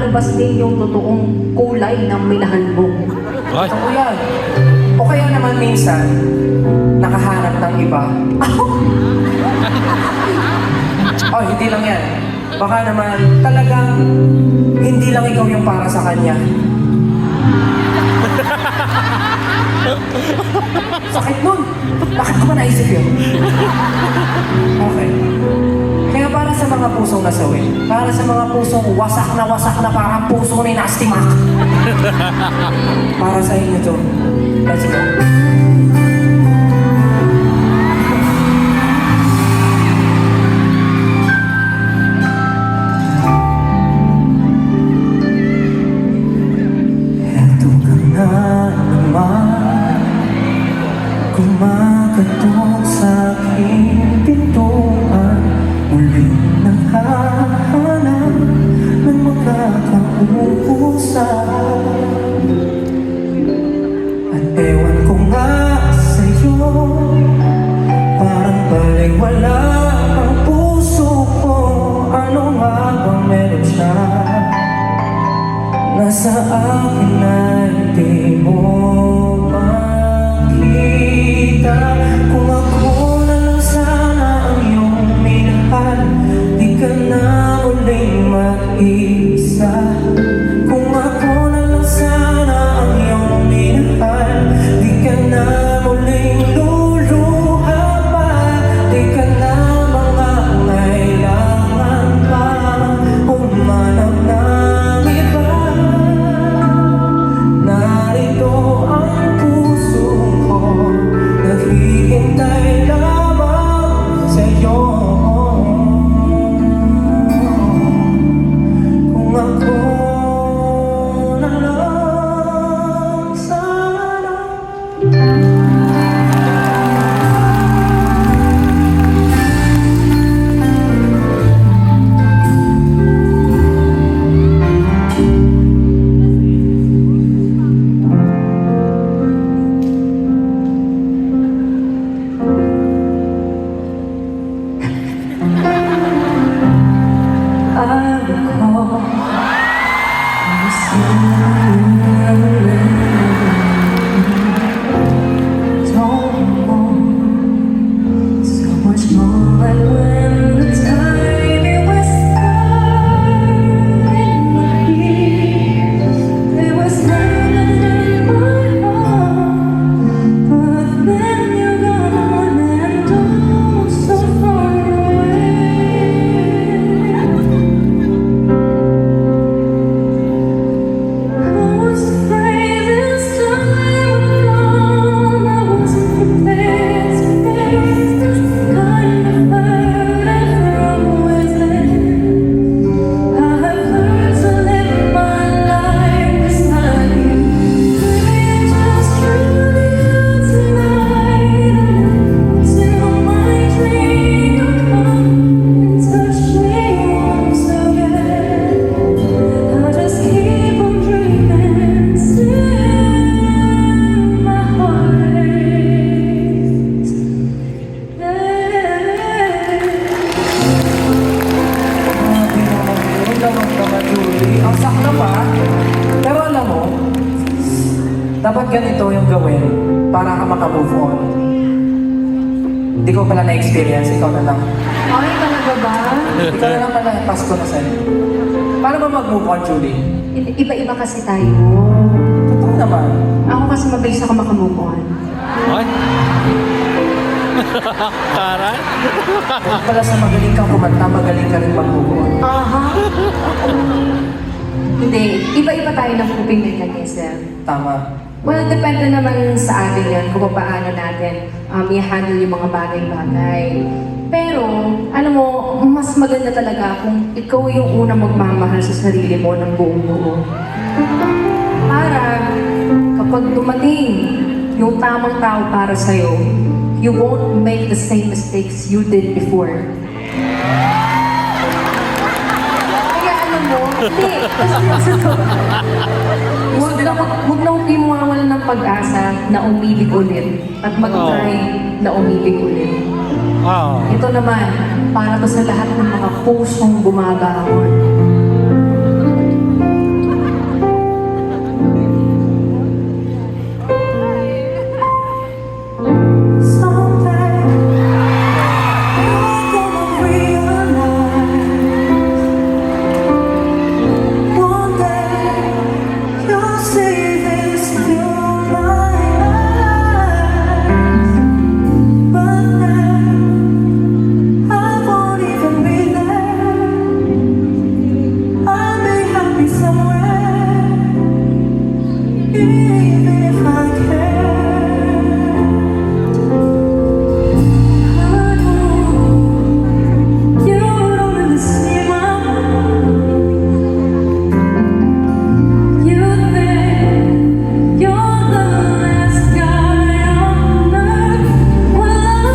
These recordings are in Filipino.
lumalabas din yung totoong kulay ng minahal mo. Ay, Totoo yan. O kaya naman minsan, nakahanap ng iba. Oh, hindi lang yan. Baka naman talagang hindi lang ikaw yung para sa kanya. Sakit nun. Bakit ko ba naisip yun? Okay. Kaya para sa mga pusong nasawi, para sa mga pusong wasak na parang puso ni Nasty Mac. Para sa inyo to. Let's go. Eto ka na naman, kumakatok sa aking pintuan. Muling naghahanap ng makakausap. At ewan ko nga sa'yo, parang baliwala ang puso ko. Ano nga bang meron siya? Nasa akin ay di mo makita. Kung ako na lang sana ang iyong minahal, di ka na uling mag-isa. Kung ako na lang sana ang iyong minahal, di ka na uling luluha pa. Di ka na mangangailangan pa humanap ng iba. Narito ang puso ko, naghihintay lamang sa'yo. Kung ako na lang sana. Ang sakla pa, pero alam mo, dapat ganito yung gawin para ka makamove on. Hindi ko pala na-experience, ikaw na lang. Ay, talaga ba? Ikaw na lang pala, pass ko na sa'yo. Paano ba mag-move on, Julie? Iba-iba kasi tayo. Totoo naman. Ako kasi mabilis ako makamove on. ay. Taray. Kung pala sa magaling kang kumanta, magaling ka rin mag-move on. Aha. Hindi, iba-iba tayo ng coping mechanism. Tama. Well, depende naman sa atin yan kung paano natin i-handle yung mga bagay-bagay. Pero, ano mo, mas maganda talaga kung ikaw yung unang magmamahal sa sarili mo ng buong buo. Para kapag dumating yung tamang tao para sa'yo, you won't make the same mistakes you did before. Kaya ano mo, hindi, kasi huwag na huwag kayo mawawalan ng pag-asa na umibig ulit at mag-try na umibig ulit. Oh. Ito naman, para to sa lahat ng mga pusong bumabangon. even if I can. I know you don't really see my mind. You think you're the last guy on earth. Well,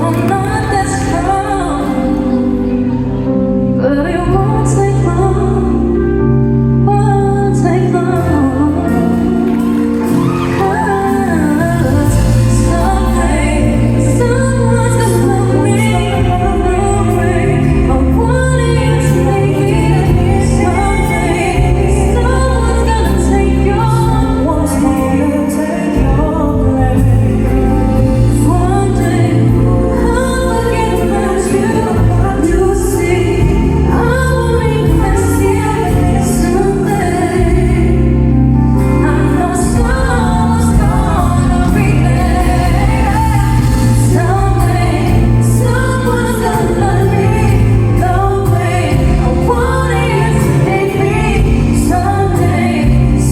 I'm not that strong, but it won't take long, won't take long. 'Cause someday someone's gonna love me the way I want it to be. Someday someone's gonna take your place. One day I'll forget about you. You'll see I won't impress you. Someday I know someone's gonna regret. Someday someone's gonna love me the way I want it to be. Someday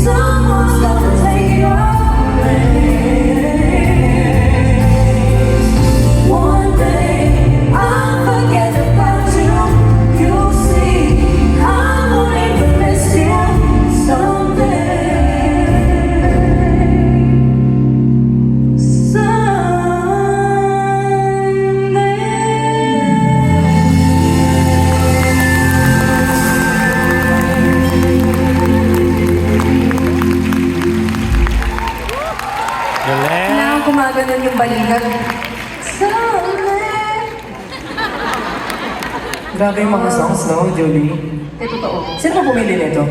someone's gonna take your place. One day I'll forget about you. You'll see I won't even miss you. Someday, Galing. Kailangan gumaganon yung balikat. Someday. grabe yung mga songs, no, Julie? Eh, totoo. Sino ba pumili nito?